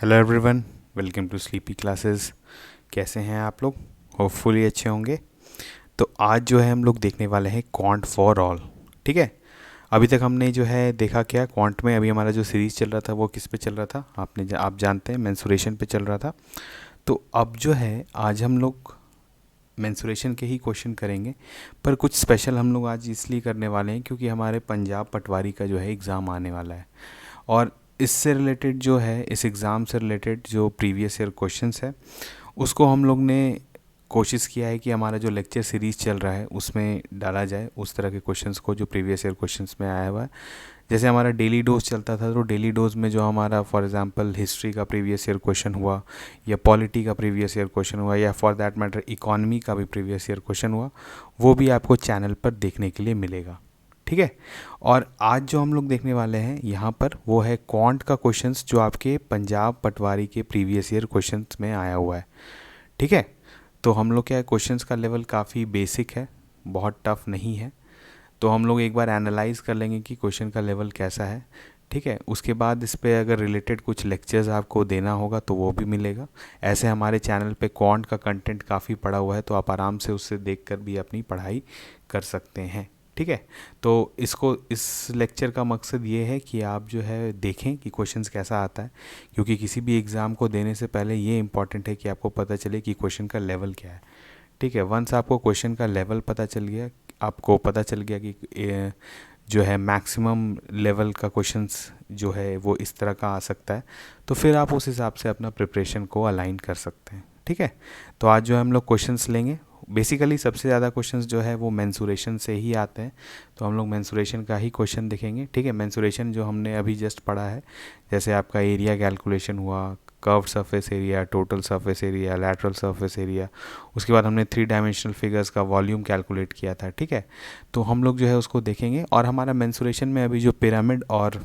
Hello everyone, welcome to sleepy classes. कैसे हैं आप लोग? होपफुली अच्छे होंगे। तो आज जो है हम लोग देखने वाले हैं क्वांट फॉर ऑल। ठीक है। अभी तक हमने जो है देखा क्या, क्वांट में अभी हमारा जो सीरीज़ चल रहा था वो किस पे चल रहा था, आप जानते हैं मेंसुरेशन पे चल रहा था। तो अब जो है आज हम लोग मेंसुरेशन के ही क्वेश्चन करेंगे, पर कुछ स्पेशल हम लोग आज इसलिए करने वाले हैं क्योंकि हमारे पंजाब पटवारी का जो है एग्ज़ाम आने वाला है। और इससे रिलेटेड जो है, इस एग्ज़ाम से रिलेटेड जो प्रीवियस ईयर क्वेश्चंस है उसको हम लोग ने कोशिश किया है कि हमारा जो लेक्चर सीरीज़ चल रहा है उसमें डाला जाए उस तरह के क्वेश्चंस को जो प्रीवियस ईयर क्वेश्चंस में आया हुआ है। जैसे हमारा डेली डोज चलता था, तो डेली डोज में जो हमारा फॉर एग्जांपल हिस्ट्री का प्रीवियस ईयर क्वेश्चन हुआ, या पॉलिटी का प्रीवियस ईयर क्वेश्चन हुआ, या फॉर दैट मैटर इकोनॉमी का भी प्रीवियस ईयर क्वेश्चन हुआ, वो भी आपको चैनल पर देखने के लिए मिलेगा। ठीक है। और आज जो हम लोग देखने वाले हैं यहाँ पर वो है क्वांट का क्वेश्चंस जो आपके पंजाब पटवारी के प्रीवियस ईयर क्वेश्चंस में आया हुआ है। ठीक है। तो हम लोग क्या है, क्वेश्चंस का लेवल काफ़ी बेसिक है, बहुत टफ नहीं है। तो हम लोग एक बार एनालाइज कर लेंगे कि क्वेश्चन का लेवल कैसा है। ठीक है। उसके बाद इस पे अगर रिलेटेड कुछ लेक्चर्स आपको देना होगा तो वो भी मिलेगा। ऐसे हमारे चैनल पे क्वांट का कंटेंट काफ़ी पड़ा हुआ है, तो आप आराम से उससे देखकर भी अपनी पढ़ाई कर सकते हैं। ठीक है। तो इस लेक्चर का मकसद ये है कि आप जो है देखें कि क्वेश्चंस कैसा आता है, क्योंकि किसी भी एग्ज़ाम को देने से पहले ये इंपॉर्टेंट है कि आपको पता चले कि क्वेश्चन का लेवल क्या है। ठीक है। वंस आपको क्वेश्चन का लेवल पता चल गया, आपको पता चल गया कि जो है मैक्सिमम लेवल का क्वेश्चंस जो है वो इस तरह का आ सकता है, तो फिर आप उस हिसाब से अपना प्रिपरेशन को अलाइन कर सकते हैं। ठीक है। तो आज जो हम लोग क्वेश्चंस लेंगे, बेसिकली सबसे ज़्यादा क्वेश्चंस जो है वो मेंसुरेशन से ही आते हैं, तो हम लोग मेंसुरेशन का ही क्वेश्चन देखेंगे। ठीक है। मेंसुरेशन जो हमने अभी जस्ट पढ़ा है, जैसे आपका एरिया कैलकुलेशन हुआ, curve surface area, total surface area, lateral surface area, उसके बाद हमने 3 डायमेंशनल फिगर्स का वॉल्यूम कैलकुलेट किया था। ठीक है। तो हम लोग जो है उसको देखेंगे, और हमारा मेंसुरेशन में अभी जो पिरामिड और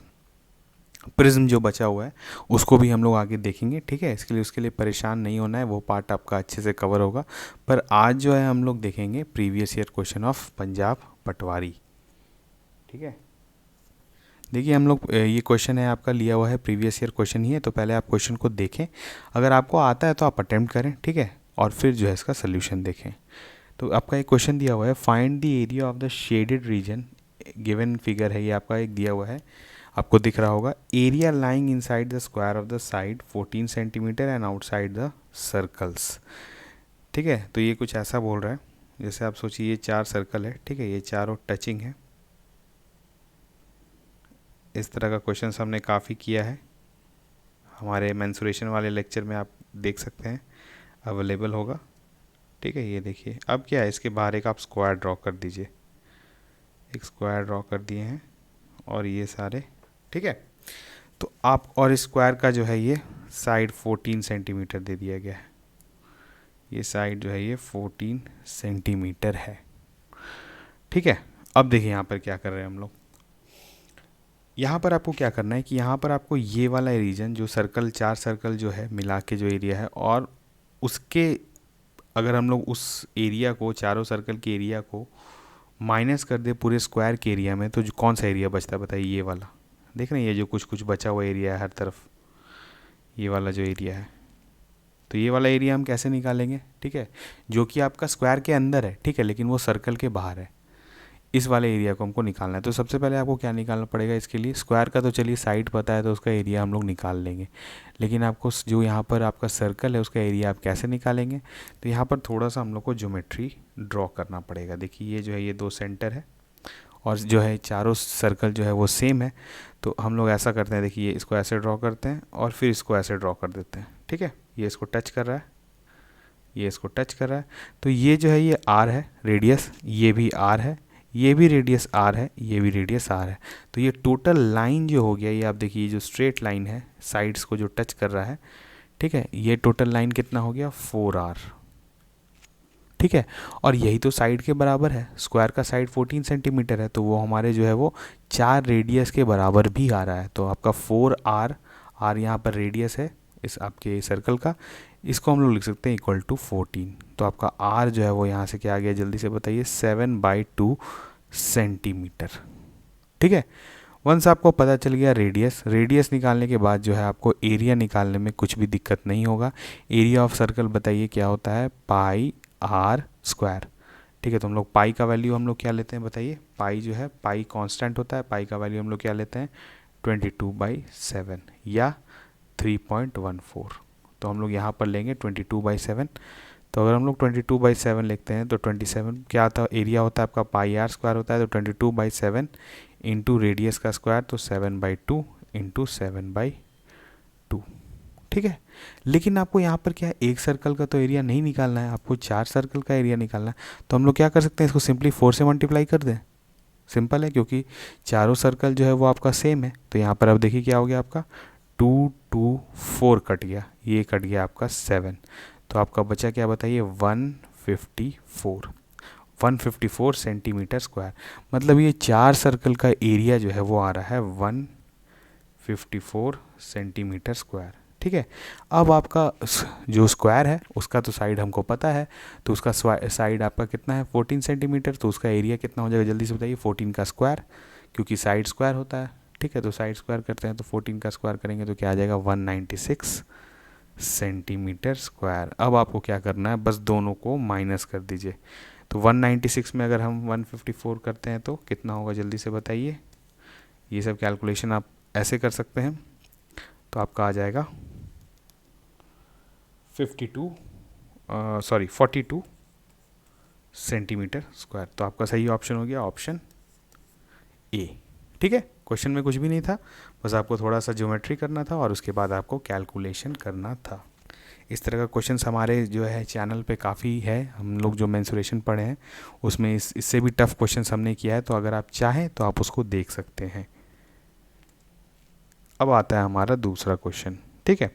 प्रिज्म जो बचा हुआ है उसको भी हम लोग आगे देखेंगे। ठीक है। उसके लिए परेशान नहीं होना है, वो पार्ट आपका अच्छे से कवर होगा। पर आज जो है हम लोग देखेंगे previous year question of Punjab patwari. ठीक है। देखिए हम लोग ये क्वेश्चन है आपका लिया हुआ है, प्रीवियस ईयर क्वेश्चन ही है, तो पहले आप क्वेश्चन को देखें। अगर आपको आता है तो आप अटेम्प्ट करें। ठीक है। और फिर जो है इसका सोल्यूशन देखें। तो आपका एक क्वेश्चन दिया हुआ है, find the area of the shaded region. Given figure है ये आपका, एक दिया हुआ है, आपको दिख रहा होगा, area lying inside the square of the side 14 centimetre and outside the circles. ठीक है। तो ये कुछ ऐसा बोल रहा है, जैसे आप सोचिए ये 4 सर्कल है। ठीक है। ये चारों टचिंग है। इस तरह का क्वेश्चन हमने काफ़ी किया है, हमारे मेंसुरेशन वाले लेक्चर में आप देख सकते हैं, अवेलेबल होगा। ठीक है। ये देखिए अब क्या है, इसके बाहर एक आप स्क्वायर ड्रॉ कर दीजिए। एक स्क्वायर ड्रॉ कर दिए हैं, और ये सारे, ठीक है। तो आप, और स्क्वायर का जो है ये साइड 14 सेंटीमीटर दे दिया गया है। ये साइड जो है ये 14 सेंटीमीटर है। ठीक है। अब देखिए यहाँ पर क्या कर रहे हैं हम लोग। यहाँ पर आपको क्या करना है कि यहाँ पर आपको ये वाला रीजन जो सर्कल, 4 सर्कल जो है मिला के जो एरिया है, और उसके अगर हम लोग उस एरिया को, चारों सर्कल के एरिया को माइनस कर दे पूरे स्क्वायर के एरिया में, तो जो कौन सा एरिया बचता है बताइए? ये वाला देख रहे हैं, ये जो कुछ कुछ बचा हुआ एरिया है हर तरफ, ये वाला जो एरिया है। तो ये वाला एरिया हम कैसे निकालेंगे? ठीक है। जो कि आपका स्क्वायर के अंदर है, ठीक है, लेकिन वो सर्कल के बाहर है। इस वाले एरिया को हमको निकालना है। तो सबसे पहले आपको क्या निकालना पड़ेगा इसके लिए? स्क्वायर का तो चलिए साइड पता है, तो उसका एरिया हम लोग निकाल लेंगे, लेकिन आपको जो यहाँ पर आपका सर्कल है उसका एरिया आप कैसे निकालेंगे? तो यहाँ पर थोड़ा सा हम लोग को ज्योमेट्री ड्रॉ करना पड़ेगा। देखिए ये जो है ये 2 सेंटर है, और जो है चारों सर्कल जो है वो सेम है। तो हम लोग ऐसा करते हैं, देखिए इसको ऐसे ड्रॉ करते हैं और फिर इसको ऐसे ड्रॉ कर देते हैं। ठीक है। ये इसको टच कर रहा है, ये इसको टच कर रहा है, तो ये जो है ये आर है रेडियस, ये भी आर है, ये भी रेडियस आर है, ये भी रेडियस आर है। तो ये टोटल लाइन जो हो गया, ये आप देखिए जो स्ट्रेट लाइन है साइड्स को जो टच कर रहा है, ठीक है, ये टोटल लाइन कितना हो गया? 4r। ठीक है। और यही तो साइड के बराबर है, स्क्वायर का साइड 14 सेंटीमीटर है, तो वो हमारे जो है वो 4 रेडियस के बराबर भी आ रहा है। तो आपका 4r, आर यहाँ पर रेडियस है इस आपके सर्कल का, इसको हम लोग लिख सकते हैं इक्वल टू 14। तो आपका r जो है वो यहाँ से क्या आ गया, जल्दी से बताइए? 7/2 सेंटीमीटर। ठीक है। वंस आपको पता चल गया रेडियस निकालने के बाद जो है आपको एरिया निकालने में कुछ भी दिक्कत नहीं होगा। एरिया ऑफ सर्कल बताइए क्या होता है, पाई आर स्क्वायर। ठीक है, तो हम लोग पाई का वैल्यू हम लोग क्या लेते हैं बताइए, पाई जो है पाई कांस्टेंट होता है, पाई का वैल्यू हम लोग क्या लेते हैं 22/7 या 3.14। तो हम लोग यहाँ पर लेंगे 22/7। तो अगर हम लोग 22/7 लिखते हैं तो 27 क्या आता है, एरिया होता है आपका पाई आर स्क्वायर होता है, तो 22/7 इंटू रेडियस का स्क्वायर, तो 7/2 इंटू 7/2। ठीक है, लेकिन आपको यहाँ पर क्या है, एक सर्कल का तो एरिया नहीं निकालना है, आपको 4 सर्कल का एरिया निकालना है। तो हम लोग क्या कर सकते हैं, इसको सिंपली 4 से मल्टीप्लाई कर दें। सिंपल है, क्योंकि चारों सर्कल जो है वो आपका सेम है। तो यहाँ पर अब देखिए क्या हो गया आपका 2 2 4 कट गया, ये कट गया आपका 7। तो आपका बचा क्या बताइए 154 सेंटीमीटर स्क्वायर। मतलब ये 4 सर्कल का एरिया जो है वो आ रहा है 154 सेंटीमीटर स्क्वायर। ठीक है, अब आपका जो स्क्वायर है उसका तो साइड हमको पता है, तो उसका साइड आपका कितना है 14 सेंटीमीटर, तो उसका एरिया कितना हो जाएगा जल्दी से बताइए, 14 का स्क्वायर, क्योंकि साइड स्क्वायर होता है। ठीक है, तो साइड स्क्वायर करते हैं तो 14 का स्क्वायर करेंगे तो क्या आ जाएगा 196 सेंटीमीटर स्क्वायर। अब आपको क्या करना है, बस दोनों को माइनस कर दीजिए। तो 196 में अगर हम 154 करते हैं तो कितना होगा जल्दी से बताइए। ये सब कैलकुलेशन आप ऐसे कर सकते हैं, तो आपका आ जाएगा 42 सेंटीमीटर स्क्वायर। तो आपका सही ऑप्शन हो गया ऑप्शन ए। ठीक है, क्वेश्चन में कुछ भी नहीं था, बस आपको थोड़ा सा ज्योमेट्री करना था और उसके बाद आपको कैलकुलेशन करना था। इस तरह का क्वेश्चंस हमारे जो है चैनल पे काफ़ी है, हम लोग जो मेंसुरेशन पढ़े हैं उसमें इससे भी टफ क्वेश्चंस हमने किया है, तो अगर आप चाहें तो आप उसको देख सकते हैं। अब आता है हमारा दूसरा क्वेश्चन। ठीक है,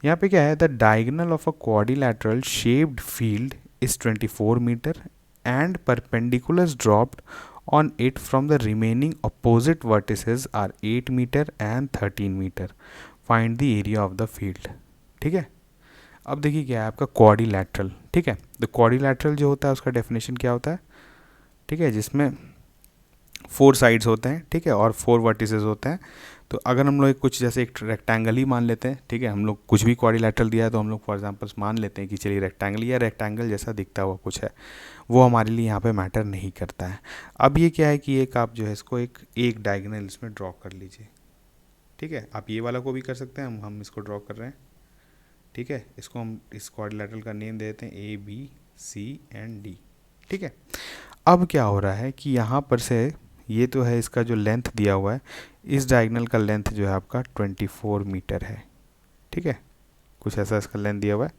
यहाँ पे क्या है, the diagonal of a quadrilateral shaped field is 24 metre and perpendiculars dropped on it from the remaining opposite vertices are 8 meter and 13 meter. Find the area of the field. ठीक है, अब देखिए क्या है आपका क्वाड्रिलैटरल। ठीक है, तो क्वाड्रिलैटरल जो होता है उसका डेफिनेशन क्या होता है, ठीक है, जिसमें 4 साइड्स होते हैं, ठीक है, और 4 वर्टिसेस होते हैं। तो अगर हम लोग कुछ जैसे एक रेक्टेंगल ही मान लेते हैं, ठीक है, हम लोग कुछ भी क्वाड्रिलैटरल दिया है तो हम लोग फॉर एग्जांपल मान लेते हैं कि चलिए रेक्टेंगल या रेक्टेंगल जैसा दिखता हुआ कुछ है, वो हमारे लिए यहाँ पे मैटर नहीं करता है। अब ये क्या है कि एक आप जो है इसको एक डायगोनल इसमें ड्रॉ कर लीजिए। ठीक है, आप ये वाला को भी कर सकते हैं, हम इसको ड्रॉ कर रहे हैं। ठीक है, इसको हम इस क्वाड्रिलैटरल का नेम दे देते हैं ABCD। ठीक है, अब क्या हो रहा है कि यहाँ पर से ये तो है इसका जो लेंथ दिया हुआ है, इस डायगोनल का लेंथ जो है आपका 24 मीटर है। ठीक है, कुछ ऐसा इसका लेंथ दिया हुआ है।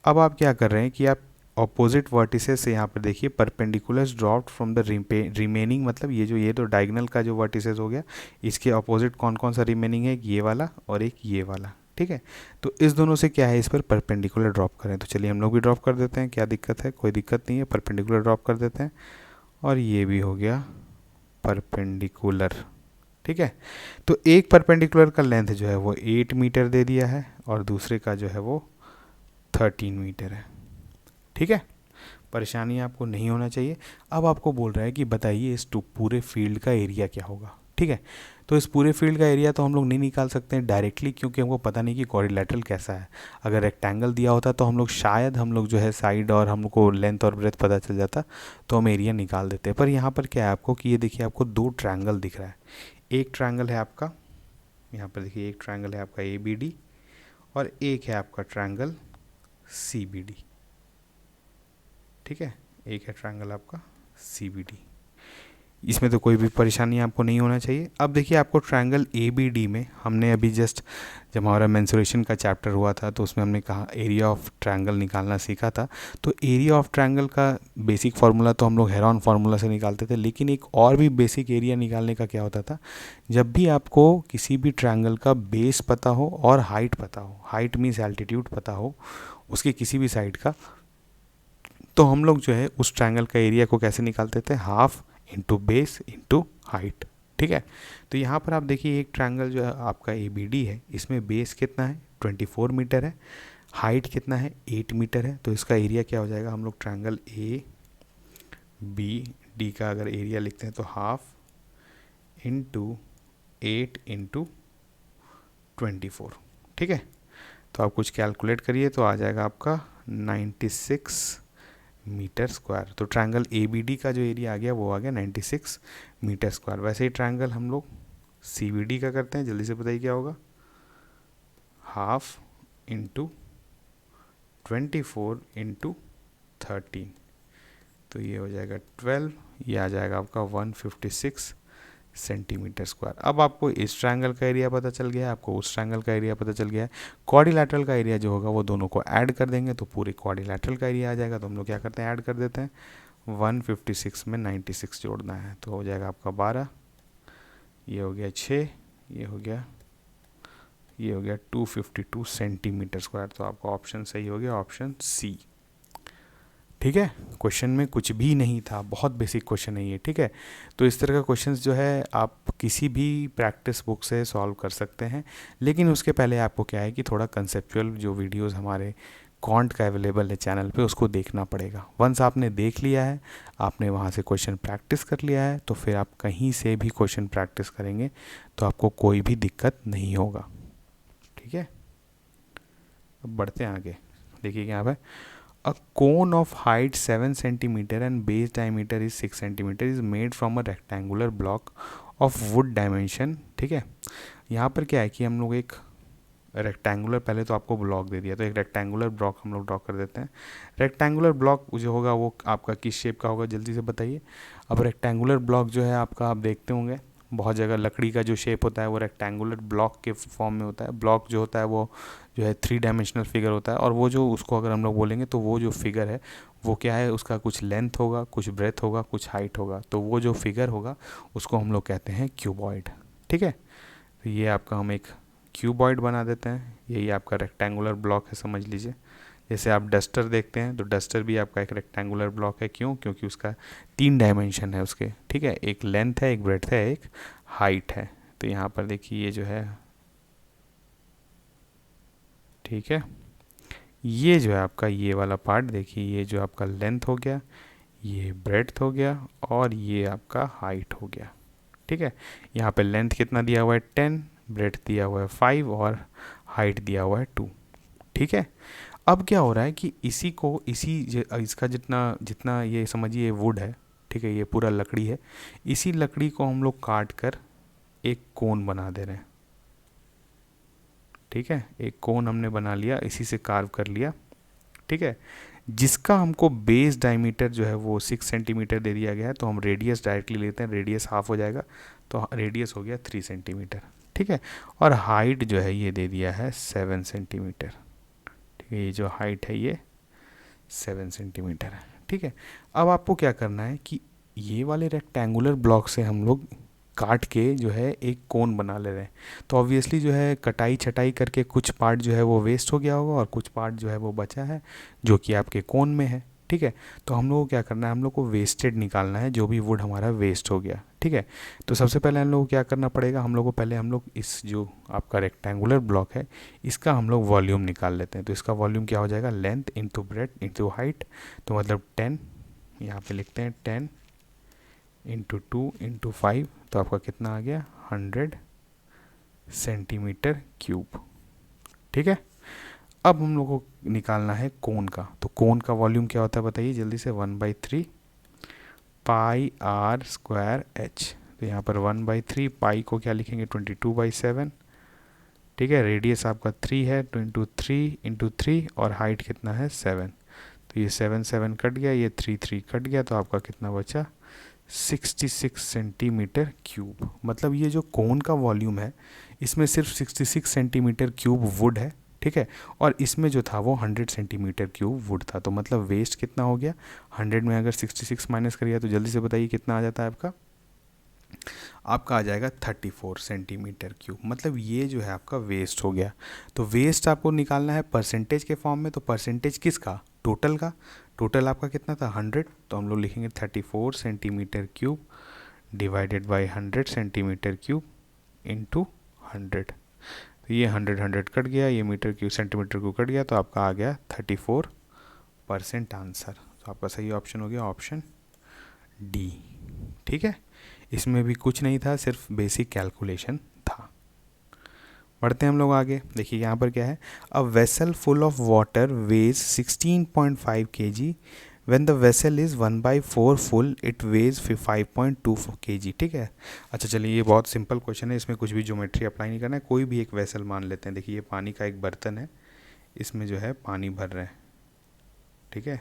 अब आप क्या कर रहे हैं कि आप ऑपोजिट वर्टिसेस से यहाँ पर देखिए perpendiculars dropped from the remaining, मतलब ये तो डायगोनल का जो वर्टिसेस हो गया, इसके ऑपोजिट कौन कौन सा रिमेनिंग है, एक ये वाला और एक ये वाला। ठीक है, तो इस दोनों से क्या है इस पर परपेंडिकुलर ड्रॉप करें, तो चलिए हम लोग भी ड्रॉप कर देते हैं, क्या दिक्कत है, कोई दिक्कत नहीं है, परपेंडिकुलर ड्रॉप कर देते हैं। और ये भी हो गया परपेंडिकुलर। ठीक है, तो एक परपेंडिकुलर का लेंथ जो है वो 8 मीटर दे दिया है और दूसरे का जो है वो 13 मीटर है। ठीक है, परेशानी आपको नहीं होना चाहिए। अब आपको बोल रहा है कि बताइए इस पूरे फील्ड का एरिया क्या होगा। ठीक है, तो इस पूरे फील्ड का एरिया तो हम लोग नहीं निकाल सकते हैं डायरेक्टली, क्योंकि हमको पता नहीं कि क्वाड्रिलैटरल कैसा है। अगर रेक्टेंगल दिया होता तो हम लोग शायद हम लोग जो है साइड और हमको लेंथ और ब्रेथ पता चल जाता तो हम एरिया निकाल देते। पर यहाँ पर क्या है आपको कि ये देखिए आपको 2 ट्रायंगल दिख रहा है। एक ट्रायंगल है आपका, यहाँ पर देखिए एक ट्रायंगल है आपका ABD और एक है आपका ट्रायंगल CBD। ठीक है, एक है ट्रायंगल आपका CBD, इसमें तो कोई भी परेशानी आपको नहीं होना चाहिए। अब देखिए आपको ट्रायंगल ABD में हमने अभी जस्ट जब हमारा मेंसुरेशन का चैप्टर हुआ था तो उसमें हमने कहा एरिया ऑफ ट्रायंगल निकालना सीखा था। तो एरिया ऑफ ट्रायंगल का बेसिक फार्मूला तो हम लोग हेरॉन फार्मूला से निकालते थे, लेकिन एक और भी बेसिक एरिया निकालने का क्या होता था, जब भी आपको किसी भी ट्रायंगल का बेस पता हो और हाइट पता हो, हाइट मीन्स एल्टीट्यूड पता हो उसके किसी भी साइड का, तो हम लोग जो है उस ट्रायंगल का एरिया को कैसे निकालते थे, half into base into height. ठीक है, तो यहाँ पर आप देखिए एक ट्रायंगल जो है आपका ABD है, इसमें बेस कितना है 24 मीटर है, हाइट कितना है 8 मीटर है, तो इसका एरिया क्या हो जाएगा, हम लोग ट्रायंगल ABD का अगर एरिया लिखते हैं तो हाफ इंटू 8 × 24, ठीक है। तो आप कुछ कैलकुलेट करिए तो आ जाएगा आपका 96 मीटर स्क्वायर। तो ट्रायंगल ABD का जो एरिया आ गया वो आ गया 96 मीटर स्क्वायर। वैसे ही ट्रायंगल हम लोग CBD का करते हैं, जल्दी से बताइए क्या होगा। 1/2 × 24 × 13, तो ये हो जाएगा 12, ये आ जाएगा आपका 156 सेंटीमीटर स्क्वायर। अब आपको इस ट्रायंगल का एरिया पता चल गया है, आपको उस ट्रायंगल का एरिया पता चल गया है। क्वाड्रिलैटरल का एरिया जो होगा वो दोनों को ऐड कर देंगे तो पूरे क्वाड्रिलैटरल का एरिया आ जाएगा। तो हम लोग क्या करते हैं, ऐड कर देते हैं। 156 में 96 जोड़ना है तो हो जाएगा आपका 12, ये हो गया 6, ये हो गया 252 सेंटीमीटर स्क्वायर। तो आपका ऑप्शन सही हो गया, ऑप्शन सी, ठीक है। क्वेश्चन में कुछ भी नहीं था, बहुत बेसिक क्वेश्चन है ये, ठीक है। तो इस तरह का क्वेश्चंस जो है आप किसी भी प्रैक्टिस बुक से सॉल्व कर सकते हैं, लेकिन उसके पहले आपको क्या है कि थोड़ा कंसेप्चुअल जो वीडियोस हमारे कॉन्ट का अवेलेबल है चैनल पे उसको देखना पड़ेगा। वंस आपने देख लिया है, आपने वहाँ से क्वेश्चन प्रैक्टिस कर लिया है, तो फिर आप कहीं से भी क्वेश्चन प्रैक्टिस करेंगे तो आपको कोई भी दिक्कत नहीं होगा, ठीक है। अब बढ़ते हैं आगे, देखिए यहाँ पे A cone of height 7 centimeter and base diameter is 6 centimeter is made from a rectangular block of wood dimension, ठीक है। यहाँ पर क्या है कि हम लोग एक रेक्टेंगुलर, पहले तो आपको ब्लॉक दे दिया तो एक रेक्टेंगुलर ब्लॉक हम लोग ड्रॉ कर देते हैं। रेक्टेंगुलर ब्लॉक जो होगा वो आपका किस शेप का होगा, जल्दी से बताइए। अब रेक्टेंगुलर ब्लॉक जो है आपका, आप देखते होंगे बहुत जगह लकड़ी का जो शेप होता है वो रेक्टेंगुलर ब्लॉक के फॉर्म में होता है। ब्लॉक जो होता है वो जो है 3 डायमेंशनल फिगर होता है, और वो जो उसको अगर हम लोग बोलेंगे तो वो जो फिगर है वो क्या है, उसका कुछ लेंथ होगा, कुछ ब्रेथ होगा, कुछ हाइट होगा। तो वो जो फिगर होगा उसको हम लोग कहते हैं क्यूबॉइड, ठीक है। तो ये आपका हम एक क्यूबॉइड बना देते हैं, यही आपका रेक्टेंगुलर ब्लॉक है, समझ लीजिए। जैसे आप डस्टर देखते हैं तो डस्टर भी आपका एक रेक्टेंगुलर ब्लॉक है, क्यों, क्योंकि उसका 3 डायमेंशन है उसके, ठीक है। एक लेंथ है, एक ब्रेथ है, एक हाइट है। तो यहाँ पर देखिए ये जो है, ठीक है, ये जो है आपका ये वाला पार्ट देखिए, ये जो आपका लेंथ हो गया, ये ब्रेथ हो गया, और ये आपका हाइट हो गया, ठीक है। यहाँ पे लेंथ कितना दिया हुआ है 10, ब्रेथ दिया हुआ है 5, और हाइट दिया हुआ है 2, ठीक है। अब क्या हो रहा है कि इसका जितना जितना ये समझिए वुड है, ठीक है, ये पूरा लकड़ी है, इसी लकड़ी को हम लोग काट कर एक कोन बना दे रहे हैं, ठीक है। एक कोन हमने बना लिया, इसी से कार्व कर लिया, ठीक है, जिसका हमको बेस डायमीटर जो है वो 6 सेंटीमीटर दे दिया गया है। तो हम रेडियस डायरेक्टली लेते हैं, रेडियस हाफ हो जाएगा, तो रेडियस हो गया 3 सेंटीमीटर, ठीक है। और हाइट जो है ये दे दिया है 7 सेंटीमीटर, ठीक है। ये जो हाइट है ये 7 सेंटीमीटर है, ठीक है। अब आपको क्या करना है कि ये वाले रेक्टेंगुलर ब्लॉक से हम लोग काट के जो है एक कोन बना ले रहे हैं। तो ऑब्वियसली जो है कटाई छटाई करके कुछ पार्ट जो है वो वेस्ट हो गया होगा, और कुछ पार्ट जो है वो बचा है जो कि आपके कोन में है, ठीक है। तो हम लोग को क्या करना है, हम लोग को वेस्टेड निकालना है, जो भी वुड हमारा वेस्ट हो गया, ठीक है। तो सबसे पहले हम लोग को क्या करना पड़ेगा, हम लोग को पहले हम लोग इस जो आपका रेक्टेंगुलर ब्लॉक है इसका हम लोग वॉल्यूम निकाल लेते हैं। तो इसका वॉल्यूम क्या हो जाएगा, length into breadth into height, तो मतलब 10, यहाँ पे लिखते हैं 10 इंटू 2 इंटू 5, तो आपका कितना आ गया 100 सेंटीमीटर क्यूब, ठीक है। अब हम लोग को निकालना है कोन का। तो कोन का वॉल्यूम क्या होता है बताइए जल्दी से, 1/3 पाई आर स्क्वायर एच। तो यहाँ पर 1/3 पाई को क्या लिखेंगे 22/7, ठीक है। रेडियस आपका 3 है, तो इंटू 3 इंटू 3, और हाइट कितना है 7। तो ये 7 7 कट गया, ये 3 3 कट गया, तो आपका कितना बचा 66 सेंटीमीटर क्यूब। मतलब ये जो कोन का वॉल्यूम है इसमें सिर्फ 66 सेंटीमीटर क्यूब वुड है, ठीक है। और इसमें जो था वो 100 सेंटीमीटर क्यूब वुड था। तो मतलब वेस्ट कितना हो गया, 100 में अगर 66 माइनस करिए तो जल्दी से बताइए कितना आ जाता है आपका आ जाएगा 34 सेंटीमीटर क्यूब। मतलब ये जो है आपका वेस्ट हो गया। तो वेस्ट आपको निकालना है परसेंटेज के फॉर्म में। तो परसेंटेज किसका, टोटल का। टोटल आपका कितना था 100, तो हम लोग लिखेंगे 34 centimetre cube divided by 100 centimetre cube into 100। तो ये 100 कट गया, ये metre cube centimetre cube cut गया, तो आपका आ गया 34% आंसर। तो आपका सही ऑप्शन हो गया ऑप्शन डी, ठीक है। इसमें भी कुछ नहीं था, सिर्फ बेसिक कैलकुलेशन था। बढ़ते हैं हम लोग आगे। देखिए यहाँ पर क्या है, a vessel full of water weighs 16.5 kg, when the vessel is 1/4 full it weighs 5.2 kg। ठीक है। अच्छा चलिए, ये बहुत सिंपल क्वेश्चन है, इसमें कुछ भी ज्योमेट्री अप्लाई नहीं करना है। कोई भी एक वेसल मान लेते हैं। देखिए ये पानी का एक बर्तन है, इसमें जो है पानी भर रहे हैं। ठीक है,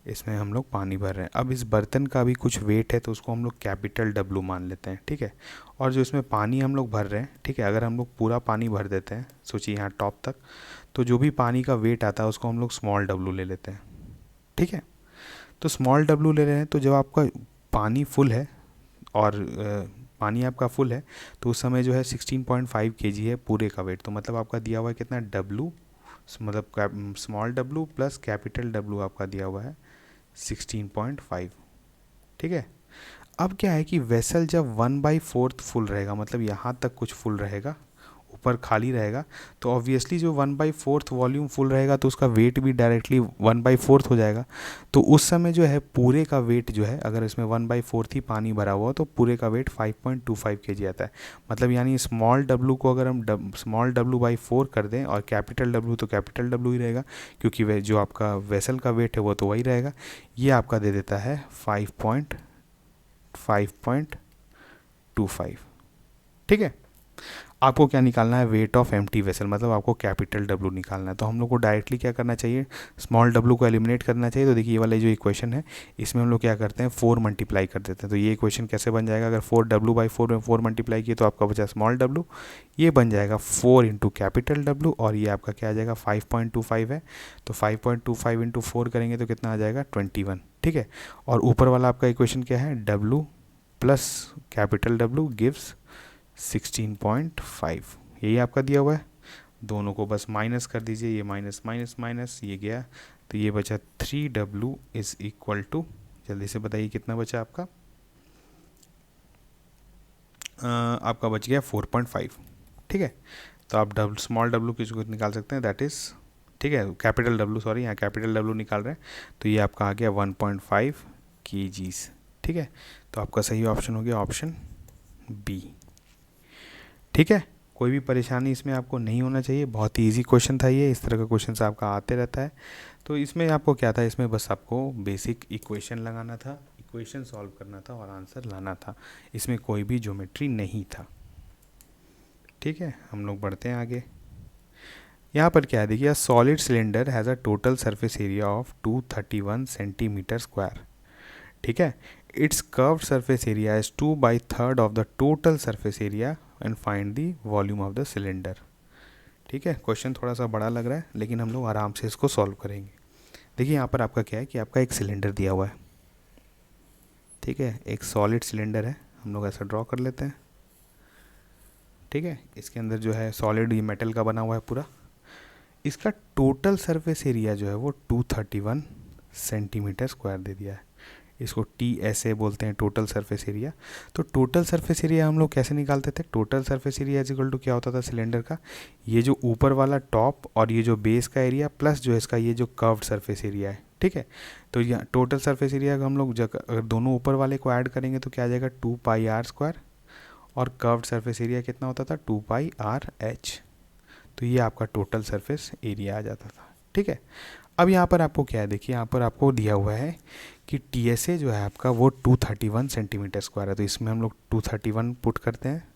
इसमें हम लोग पानी भर रहे हैं। अब इस बर्तन का भी कुछ वेट है, तो उसको हम लोग कैपिटल डब्लू मान लेते हैं। ठीक है। और जो इसमें पानी हम लोग भर रहे हैं, ठीक है, अगर हम लोग पूरा पानी भर देते हैं, सोचिए यहाँ टॉप तक, तो जो भी पानी का वेट आता है उसको हम लोग स्मॉल डब्लू ले लेते हैं। ठीक है। तो स्मॉल डब्लू ले रहे हैं, तो जब आपका पानी फुल है और पानी आपका फुल है, तो उस समय जो है 16.5 kg है पूरे का वेट। तो मतलब आपका दिया हुआ है कितना, डब्लू, मतलब small W plus capital W आपका दिया हुआ है 16.5। ठीक है। अब क्या है कि वेसल जब 1/4 फुल रहेगा, मतलब यहाँ तक कुछ फुल रहेगा, ऊपर खाली रहेगा, तो ऑब्वियसली जो 1/4 वॉल्यूम फुल रहेगा तो उसका वेट भी डायरेक्टली 1/4 हो जाएगा। तो उस समय जो है पूरे का वेट जो है, अगर इसमें 1/4 ही पानी भरा हुआ तो पूरे का वेट 5.25 kg आता है। मतलब यानी स्मॉल डब्लू को अगर हम स्मॉल डब्लू बाई 4 कर दें और कैपिटल डब्लू, तो कैपिटल डब्लू ही रहेगा, क्योंकि वे जो आपका वेसल का वेट है वो तो वही रहेगा। ये आपका दे देता है 5.25। ठीक है। आपको क्या निकालना है, वेट ऑफ एम्प्टी वेसल, मतलब आपको कैपिटल डब्लू निकालना है। तो हम लोग को डायरेक्टली क्या करना चाहिए, स्मॉल डब्लू को एलिमिनेट करना चाहिए। तो देखिए ये वाला जो इक्वेशन है, इसमें हम लोग क्या करते हैं, 4 मल्टीप्लाई कर देते हैं। तो ये इक्वेशन कैसे बन जाएगा, अगर 4W/4 में 4 मल्टीप्लाई किए तो आपका बचा स्मॉल डब्लू, ये बन जाएगा 4 इंटू कैपिटल डब्लू, और ये आपका क्या आ जाएगा 5.25 है। तो 5.25 इंटू 4 करेंगे तो कितना आ जाएगा 21। ठीक है। और ऊपर वाला आपका इक्वेशन क्या है, W plus capital W gives 16.5, यही आपका दिया हुआ है। दोनों को बस माइनस कर दीजिए, ये माइनस माइनस माइनस ये गया, तो ये बचा 3W इज इक्वल टू, जल्दी से बताइए कितना बचा आपका, आपका बच गया 4.5। ठीक है। तो आप स्मॉल डब्लू किसी को निकाल सकते हैं, दैट इज़, ठीक है, कैपिटल डब्लू, सॉरी यहाँ कैपिटल डब्लू निकाल रहे हैं, तो ये आपका आ गया 1.5 kgs। ठीक है। तो आपका सही ऑप्शन हो गया ऑप्शन बी। ठीक है। कोई भी परेशानी इसमें आपको नहीं होना चाहिए, बहुत ही ईजी क्वेश्चन था ये, इस तरह का क्वेश्चन आपका आते रहता है। तो इसमें आपको क्या था, इसमें बस आपको बेसिक इक्वेशन लगाना था, इक्वेशन सॉल्व करना था और आंसर लाना था, इसमें कोई भी ज्योमेट्री नहीं था। ठीक है, हम लोग बढ़ते हैं आगे। यहाँ पर क्या है, देखिए, solid cylinder has a total surface area of 231 centimetre square. ठीक है। It's curved surface area is 2/3 of the total surface area and find the volume of the cylinder. ठीक है। क्वेश्चन थोड़ा सा बड़ा लग रहा है, लेकिन हम लोग आराम से इसको सॉल्व करेंगे। देखिए यहाँ पर आपका क्या है कि आपका एक सिलेंडर दिया हुआ है। ठीक है, एक सॉलिड सिलेंडर है, हम लोग ऐसा ड्रॉ कर लेते हैं। ठीक है। इसके अंदर जो है सॉलिड, ये मेटल का बना हुआ है पूरा। इसका टोटल सरफेस एरिया जो है वो 231 सेंटीमीटर स्क्वायर दे दिया है। इसको TSA बोलते हैं, टोटल सरफेस एरिया। तो टोटल सरफेस एरिया हम लोग कैसे निकालते थे, total surface area is equal to क्या होता था सिलेंडर का, ये जो ऊपर वाला टॉप और ये जो बेस का एरिया प्लस जो इसका ये जो कर्व्ड सरफेस एरिया है। ठीक है। तो ये टोटल सरफेस एरिया का हम लोग अगर दोनों ऊपर वाले को ऐड करेंगे तो क्या आ जाएगा 2πr², और कर्व्ड सरफेस एरिया कितना होता था 2πrh। तो ये आपका टोटल सरफेस एरिया आ जाता था। ठीक है। अब यहाँ पर आपको क्या है, देखिए यहाँ पर आपको दिया हुआ है कि TSA जो है आपका वो 231 सेंटीमीटर स्क्वायर है। तो इसमें हम लोग 231 पुट करते हैं,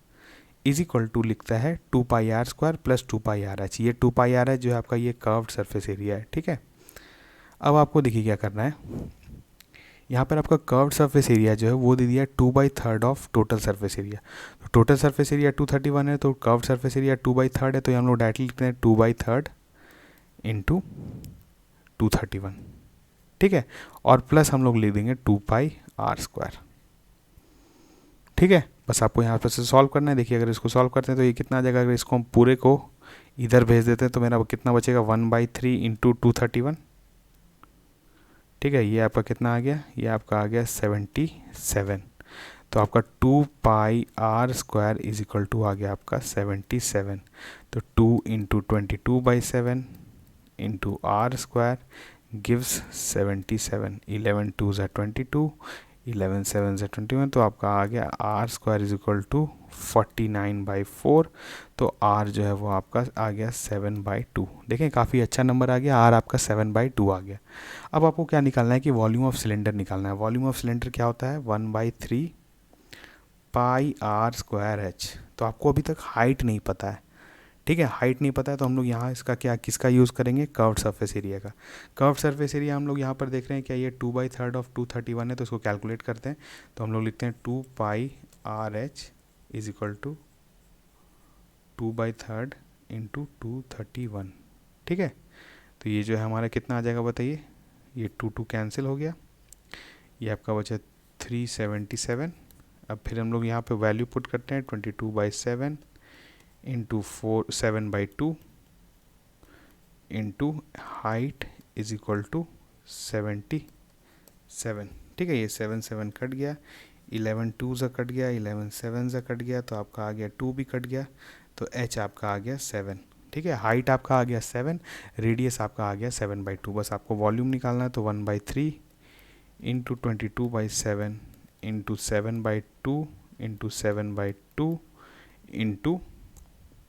इज इक्वल टू लिखता है 2πr² प्लस 2πrh। ये 2πrh जो है आपका ये कर्व्ड सरफेस एरिया है। ठीक है। अब आपको देखिए क्या करना है, यहाँ पर आपका कर्व्ड सरफेस एरिया जो है वो दे दिया 2/3 ऑफ टोटल सरफेस एरिया। तो टोटल सरफेस एरिया 231 है, तो कर्व्ड सरफेस एरिया 2/3 है, तो हम लोग डायरेक्टली लिखते हैं 2/3 इंटू 231। ठीक है। और प्लस हम लोग लिख देंगे 2πr²। ठीक है। बस आपको यहाँ पर से सॉल्व करना है। देखिए अगर इसको सॉल्व करते हैं तो ये कितना आ जाएगा, अगर इसको हम पूरे को इधर भेज देते हैं तो मेरा कितना बचेगा 1/3 इंटू 231। ठीक है। ये आपका कितना आ गया, ये आपका आ गया 77। तो आपका 2πr² इज इक्वल टू आ गया आपका 77। तो 2 इंटू 22/7 इंटू r² गिव्स 77। 11 2 ज़ा 22, 11 7 से 21, तो आपका आ गया r square is equal to 49/4। तो आर जो है वो आपका आ गया 7/2। देखें काफ़ी अच्छा नंबर आ गया, आर आपका 7/2 आ गया। अब आपको क्या निकालना है कि वॉल्यूम ऑफ सिलेंडर निकालना है। वॉल्यूम ऑफ सिलेंडर क्या होता है, 1/3 पाई आर स्क्वायर एच। तो आपको अभी तक हाइट नहीं पता है, ठीक है, हाइट नहीं पता है, तो हम लोग यहाँ इसका क्या किसका यूज़ करेंगे, कर्व्ड सरफेस एरिया का। कर्व्ड सरफेस एरिया हम लोग यहाँ पर देख रहे हैं क्या, ये 2/3 ऑफ 231 है, तो इसको कैलकुलेट करते हैं। तो हम लोग लिखते हैं 2 pi R H is equal to 2/3 into 231, ठीक है। तो ये जो है हमारा कितना आ जाएगा बताइए, ये 2 कैंसिल हो गया, ये आपका बचा 377। अब फिर हम लोग यहाँ पे वैल्यू पुट करते हैं 22/7 into 7/2 into height is equal to 77, ठीक है। ये 7 कट गया, 11 2 से कट गया, 11 7 से कट गया, तो आपका आ गया 2 भी कट गया, तो h आपका आ गया 7, ठीक है। हाइट आपका आ गया 7, रेडियस आपका आ गया 7/2। बस आपको वॉल्यूम निकालना है, तो 1/3 इंटू 22/7 इंटू 7/2 इंटू 7/2 इंटू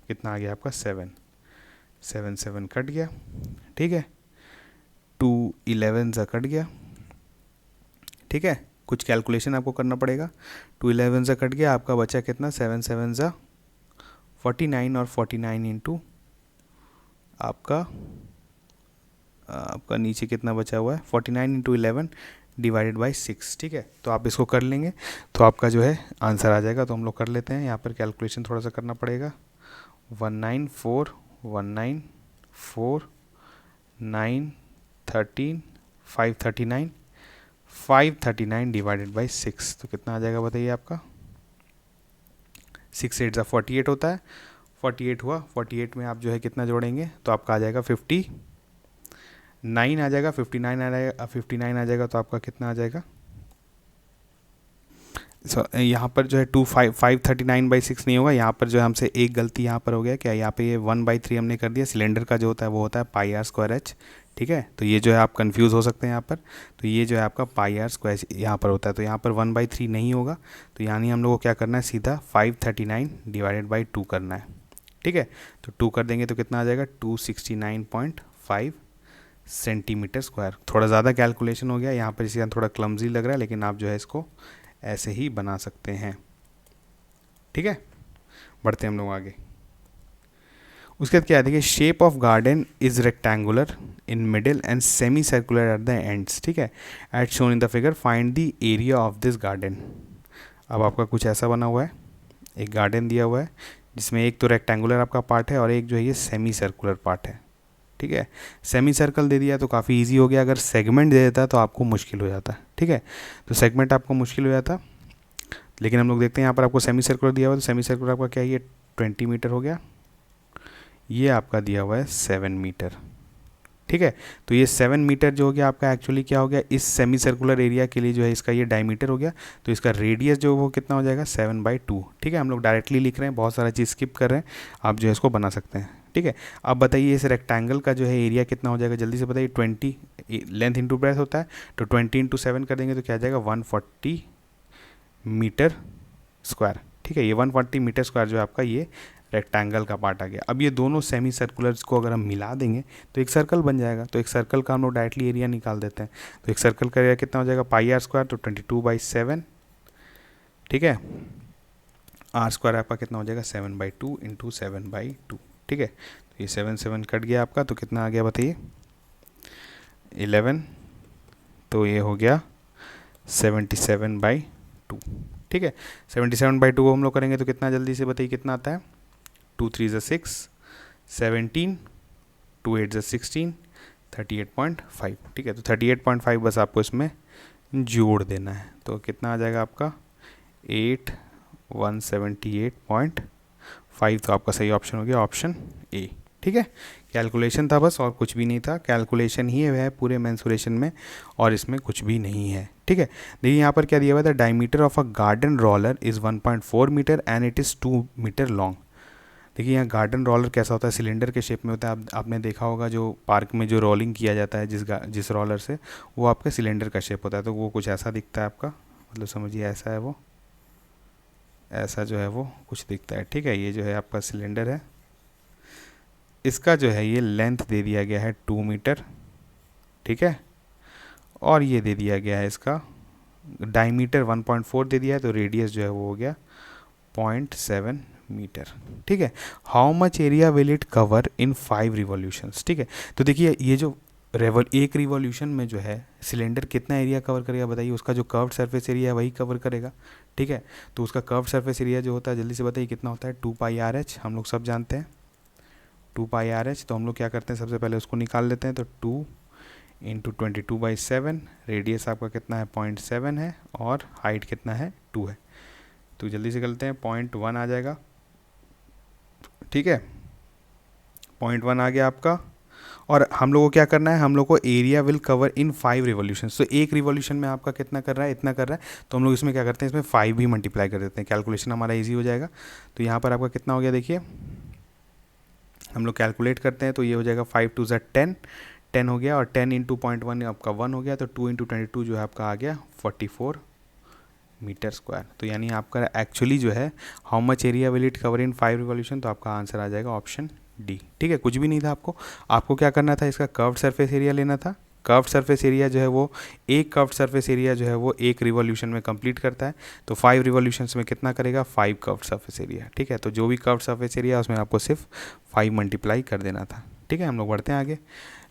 कितना आ गया आपका 7 7 कट गया, ठीक है। 2 11 से कट गया, ठीक है। कुछ कैलकुलेशन आपको करना पड़ेगा। 2 11 से कट गया, आपका बचा कितना, 7 7 सा 49, और 49 इंटू आपका नीचे कितना बचा हुआ है, 49 इंटू 11 डिवाइडेड बाई 6, ठीक है। तो आप इसको कर लेंगे तो आपका जो है आंसर आ जाएगा। तो हम लोग कर लेते हैं, यहाँ पर कैलकुलेशन थोड़ा सा करना पड़ेगा। 194 13 539 डिवाइडेड बाई 6, तो कितना आ जाएगा बताइए आपका, 6 8 48 होता है, 48 हुआ, 48 में आप जो है कितना जोड़ेंगे, तो आपका आ जाएगा 59 आ जाएगा, 59 आ जाएगा, 59 आ जाएगा, तो आपका कितना आ जाएगा, यहाँ पर जो है 539/6 नहीं होगा, यहाँ पर जो है हमसे एक गलती यहाँ पर हो गया, क्या यहाँ पे ये 1/3 हमने कर दिया। सिलेंडर का जो होता है वो होता है पाई आर स्क्वायर एच, ठीक है। तो ये जो है आप कंफ्यूज हो सकते हैं यहाँ पर, तो ये जो है आपका पाई आर स्क्वायर यहाँ पर होता है, तो यहाँ पर 1/3 नहीं होगा। तो यानी हम लोग को क्या करना है, सीधा 539 डिवाइडेड बाई 2 करना है, ठीक है। तो 2 कर देंगे तो कितना आ जाएगा, 269.5 सेंटीमीटर स्क्वायर। थोड़ा ज़्यादा कैलकुलेशन हो गया यहाँ पर, इसी थोड़ा क्लमजी लग रहा है, लेकिन आप जो है इसको ऐसे ही बना सकते हैं, ठीक है। बढ़ते हैं हम लोग आगे। उसके बाद क्या है, देखिए, shape of garden is rectangular in middle and semi circular at the ends, ठीक है। At shown in the figure find the area of this garden. अब आपका कुछ ऐसा बना हुआ है, एक गार्डन दिया हुआ है जिसमें एक तो रेक्टेंगुलर आपका पार्ट है और एक जो है ये सेमी सर्कुलर पार्ट है, ठीक है। सेमी सर्कल दे दिया तो काफ़ी इजी हो गया, अगर सेगमेंट दे देता तो आपको मुश्किल हो जाता, ठीक है। तो सेगमेंट आपको मुश्किल हो जाता, लेकिन हम लोग देखते हैं यहाँ पर आपको सेमी सर्कुलर दिया हुआ है, तो सेमी सर्कुलर आपका क्या है, ये 20 मीटर हो गया, ये आपका दिया हुआ है 7 मीटर, ठीक है। तो ये 7 मीटर जो हो गया आपका एक्चुअली क्या हो गया, इस सेमी सर्कुलर एरिया के लिए जो है इसका ये डायमीटर हो गया, तो इसका रेडियस जो वो कितना हो जाएगा, 7/2, ठीक है। हम लोग डायरेक्टली लिख रहे हैं, बहुत सारा चीज़ स्किप कर रहे हैं, आप जो है इसको बना सकते हैं, ठीक है। अब बताइए इस रेक्टेंगल का जो है एरिया कितना हो जाएगा, जल्दी से बताइए। 20 लेंथ इंटू ब्रेथ होता है, तो 20 इंटू 7 कर देंगे तो क्या आ जाएगा, 140 मीटर स्क्वायर, ठीक है। ये 140 मीटर स्क्वायर जो है आपका ये रेक्टेंगल का पार्ट आ गया। अब ये दोनों सेमी सर्कुलर्स को अगर हम मिला देंगे तो एक सर्कल बन जाएगा, तो एक सर्कल का हम लोग डायरेक्टली एरिया निकाल देते हैं। तो एक सर्कल का एरिया कितना हो जाएगा, पाई आर स्क्वायर, तो 22/7, ठीक है। आर स्क्वायर आपका कितना हो जाएगा, 7/2 इंटू 7/2, ठीक है। तो ये 7 कट गया आपका, तो कितना आ गया बताइए, 11, तो ये हो गया 77/2, ठीक है। 77/2 को हम लोग करेंगे तो कितना, जल्दी से बताइए कितना आता है, 2 3 ज़ा 6 17, 2 8 ज़ा 16, 38.5, ठीक है। तो 38.5 बस आपको इसमें जोड़ देना है, तो कितना आ जाएगा आपका 178.5, तो आपका सही ऑप्शन हो गया ऑप्शन ए, ठीक है। कैलकुलेशन था बस, और कुछ भी नहीं था, कैलकुलेशन ही है पूरे मेंसुरेशन में, और इसमें कुछ भी नहीं है, ठीक है। देखिए यहाँ पर क्या दिया हुआ था, diameter of a garden roller is 1.4 metre and it is 2 metre long. देखिए यहाँ गार्डन रोलर कैसा होता है, सिलेंडर के शेप में होता है। आपने देखा होगा जो पार्क में जो रोलिंग किया जाता है जिस रोलर से, वो आपका सिलेंडर का शेप होता है, तो वो कुछ ऐसा दिखता है आपका, मतलब समझिए ऐसा है वो, ऐसा जो है वो कुछ दिखता है, ठीक है। ये जो है आपका सिलेंडर है, इसका जो है ये लेंथ दे दिया गया है 2 मीटर, ठीक है, और ये दे दिया गया है इसका डायमीटर 1.4 दे दिया है, तो रेडियस जो है वो हो गया 0.7 मीटर, ठीक है। How much area will it cover in 5 revolutions, ठीक है। तो देखिए ये जो एक रिवॉल्यूशन में जो है सिलेंडर कितना एरिया कवर करेगा बताइए, उसका जो कर्व्ड सरफेस एरिया है वही कवर करेगा, ठीक है। तो उसका कर्व्ड सरफेस एरिया जो होता है जल्दी से बताइए कितना होता है, 2πRH, हम लोग सब जानते हैं 2πRH। तो हम लोग क्या करते हैं, सबसे पहले उसको निकाल लेते हैं, तो 2 इंटू 22/7, रेडियस आपका कितना है 0.7 है, और हाइट कितना है 2 है। तो जल्दी से करते हैं, 0.1 आ जाएगा, ठीक है, 0.1 आ गया आपका। और हम लोग को क्या करना है, हम लोग को area will cover in 5 revolution. तो एक रिवॉल्यूशन में आपका कितना कर रहा है, इतना कर रहा है, तो हम लोग इसमें क्या करते हैं, इसमें 5 भी मल्टीप्लाई कर देते हैं, कैलकुलेशन हमारा ईजी हो जाएगा। तो यहाँ पर आपका कितना हो गया, देखिए हम लोग कैलकुलेट करते हैं, तो ये हो जाएगा 5 2 ज़ा 10, 10 हो गया, और 10 इंटू 0.1 आपका 1 हो गया, तो 2 इंटू 22 जो है आपका आ गया 44 मीटर स्क्वायर। तो यानी आपका एक्चुअली जो है how much area will it cover in 5 revolution, तो आपका आंसर आ जाएगा ऑप्शन डी, ठीक है। कुछ भी नहीं था, आपको क्या करना था, इसका कर्व्ड सरफेस एरिया लेना था। कर्व्ड सरफेस एरिया जो है वो, एक कर्व्ड सरफेस एरिया जो है वो एक रिवॉल्यूशन में कंप्लीट करता है, तो 5 रिवॉल्यूशंस में कितना करेगा, 5 कर्व्ड सरफेस एरिया, ठीक है। तो जो भी कर्व्ड सरफेस एरिया उसमें आपको सिर्फ 5 मल्टीप्लाई कर देना था, ठीक है। हम लोग बढ़ते हैं आगे।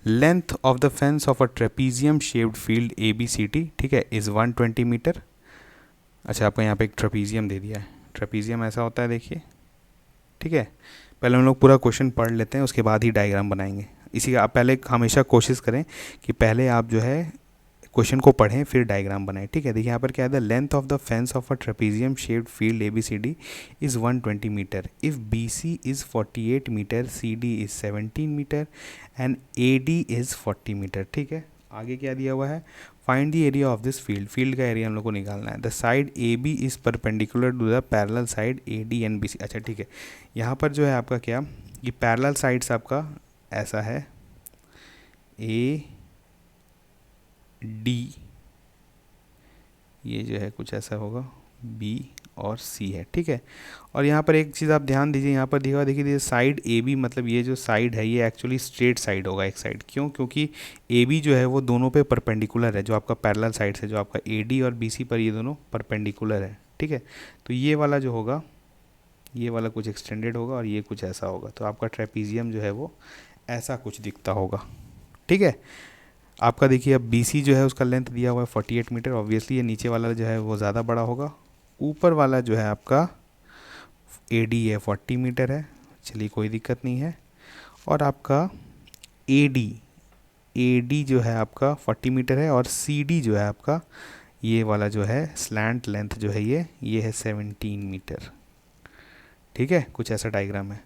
Length of the fence of a trapezium shaped field ABCD, ठीक है, इज़ 120 मीटर। अच्छा, आपको यहाँ पे एक ट्रेपीजियम दे दिया है, ट्रेपीजियम ऐसा होता है देखिए, ठीक है। पहले हम लोग पूरा क्वेश्चन पढ़ लेते हैं, उसके बाद ही डायग्राम बनाएंगे। इसी का आप पहले हमेशा कोशिश करें कि पहले आप जो है क्वेश्चन को पढ़ें फिर डायग्राम बनाएं, ठीक है। देखिए यहाँ पर क्या है, the length of the fence of a trapezium shaped field ABCD is 120 metre if BC is 48 metre, CD is 17 metre and AD is 40 metre, ठीक है। आगे क्या दिया हुआ है, find the area of this field, field का एरिया हम लोग को निकालना है। The side AB is perpendicular to the parallel side AD and BC। अच्छा, ठीक है, यहाँ पर जो है आपका क्या, ये पैरेलल साइड्स आपका ऐसा है AD, ये जो है कुछ ऐसा होगा B और C है, ठीक है। और यहाँ पर एक चीज़ आप ध्यान दीजिए, यहाँ पर दिखा देखिए साइड AB, मतलब ये जो साइड है ये एक्चुअली स्ट्रेट साइड होगा एक साइड, क्यों, क्योंकि AB जो है वो दोनों पे परपेंडिकुलर है, जो आपका पैरेलल साइड से, जो आपका AD और BC पर ये दोनों परपेंडिकुलर है, ठीक है। तो ये वाला जो होगा, ये वाला कुछ एक्सटेंडेड होगा और ये कुछ ऐसा होगा, तो आपका ट्रेपीजियम जो है वो ऐसा कुछ दिखता होगा, ठीक है। आपका देखिए अब BC जो है उसका लेंथ दिया हुआ है 48 मीटर, ऑब्वियसली ये नीचे वाला जो है वो ज़्यादा बड़ा होगा, ऊपर वाला जो है आपका AD है 40 मीटर है, चलिए कोई दिक्कत नहीं है। और आपका AD जो है आपका 40 मीटर है, और CD जो है आपका ये वाला जो है स्लैंट लेंथ जो है ये है 17 मीटर, ठीक है। कुछ ऐसा डायग्राम है।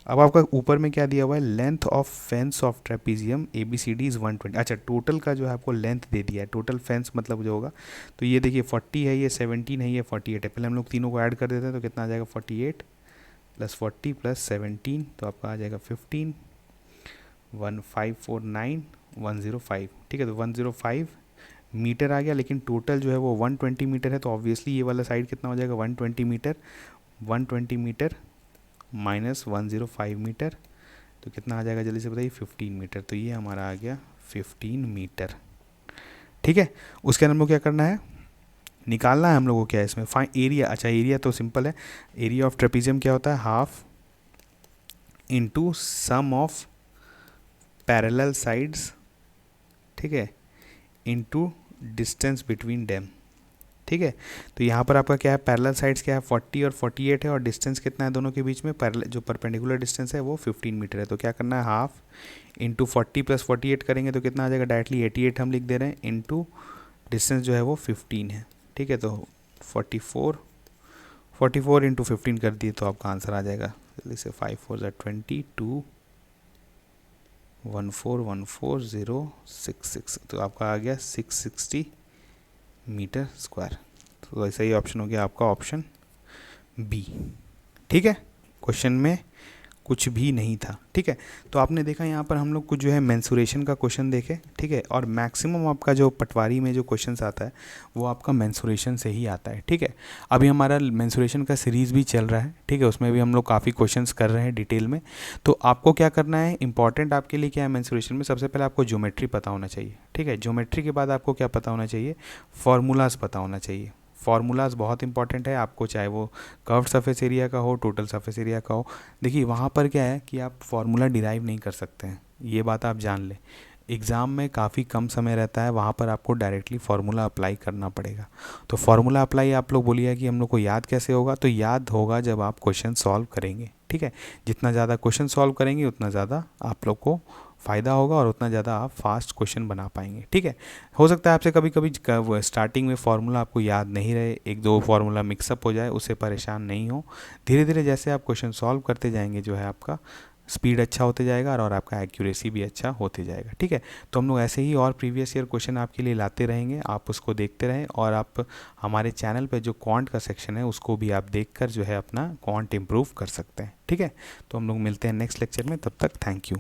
अब आपका ऊपर में क्या दिया हुआ है, length of fence of trapezium ABCD is 120। अच्छा, टोटल का जो है आपको लेंथ दे दिया है, टोटल फेंस मतलब जो होगा, तो ये देखिए 40 है, ये 17 है, ये 48 है। पहले हम लोग तीनों को ऐड कर देते हैं, तो कितना आ जाएगा, 48 + 40 + 17, तो आपका आ जाएगा 15, 1549 105, ठीक है। तो 105 मीटर आ गया, लेकिन टोटल जो है वो 120 मीटर है, तो ऑब्वियसली ये वाला साइड कितना हो जाएगा, 120 मीटर, 120 मीटर माइनस 105 मीटर, तो कितना आ जाएगा जल्दी से बताइए, 15 मीटर। तो ये हमारा आ गया 15 मीटर, ठीक है। उसके अंदर हम लोग क्या करना है, निकालना है हम लोगों को क्या है इसमें, फाइन एरिया। अच्छा, एरिया तो सिंपल है, एरिया ऑफ ट्रेपीजियम क्या होता है, half into sum of parallel sides, ठीक है, इंटू डिस्टेंस बिटवीन डेम, ठीक है। तो यहाँ पर आपका क्या है, पैरेलल साइड्स क्या है 40 और 48 है, और डिस्टेंस कितना है दोनों के बीच में, पैरेलल जो परपेंडिकुलर डिस्टेंस है वो 15 मीटर है। तो क्या करना है, हाफ इंटू 40 + 48 करेंगे तो कितना आ जाएगा, डायरेक्टली 88 हम लिख दे रहे हैं, इंटू डिस्टेंस जो है वो 15 है, ठीक है। तो 44 इंटू 15 कर दिए, तो आपका आंसर आ जाएगा जल्दी से, 5 4 = 20, 2 1414066, तो आपका आ गया 660 मीटर स्क्वायर। तो ऐसा ही ऑप्शन हो गया आपका ऑप्शन B, ठीक है। क्वेश्चन में कुछ भी नहीं था, ठीक है। तो आपने देखा यहाँ पर हम लोग कुछ जो है मेंसुरेशन का क्वेश्चन देखे, ठीक है, और मैक्सिमम आपका जो पटवारी में जो क्वेश्चंस आता है वो आपका मेंसुरेशन से ही आता है, ठीक है। अभी हमारा मेंसुरेशन का सीरीज़ भी चल रहा है, ठीक है, उसमें भी हम लोग काफ़ी क्वेश्चंस कर रहे हैं डिटेल में। तो आपको क्या करना है, इंपॉर्टेंट आपके लिए क्या है मेंसुरेशन में, सबसे पहले आपको ज्योमेट्री पता होना चाहिए, ठीक है। ज्योमेट्री के बाद आपको क्या पता होना चाहिए, फार्मूलाज पता होना चाहिए। फार्मूलाज बहुत इंपॉर्टेंट है आपको, चाहे वो कर्व्ड सरफेस एरिया का हो, टोटल सरफेस एरिया का हो। देखिए वहाँ पर क्या है कि आप फार्मूला डिराइव नहीं कर सकते हैं, ये बात आप जान लें। एग्ज़ाम में काफ़ी कम समय रहता है, वहाँ पर आपको डायरेक्टली फार्मूला अप्लाई करना पड़ेगा। तो फार्मूला अप्लाई आप लोग बोलिए कि हम लोग को याद कैसे होगा, तो याद होगा जब आप क्वेश्चन सॉल्व करेंगे, ठीक है। जितना ज़्यादा क्वेश्चन सॉल्व करेंगे उतना ज़्यादा आप लोग को फ़ायदा होगा और उतना ज़्यादा आप फास्ट क्वेश्चन बना पाएंगे, ठीक है। हो सकता है आपसे कभी कभी स्टार्टिंग में फार्मूला आपको याद नहीं रहे, एक दो फार्मूला मिक्सअप हो जाए, उससे परेशान नहीं हो। धीरे धीरे जैसे आप क्वेश्चन सॉल्व करते जाएंगे जो है आपका स्पीड अच्छा होते जाएगा और आपका एक्यूरेसी भी अच्छा होते जाएगा, ठीक है। तो हम लोग ऐसे ही और प्रीवियस ईयर क्वेश्चन आपके लिए लाते रहेंगे, आप उसको देखते रहें और आप हमारे चैनल पे जो क्वांट का सेक्शन है उसको भी आप देखकर जो है अपना क्वांट इम्प्रूव कर सकते हैं, ठीक है। तो हम लोग मिलते हैं नेक्स्ट लेक्चर में, तब तक थैंक यू।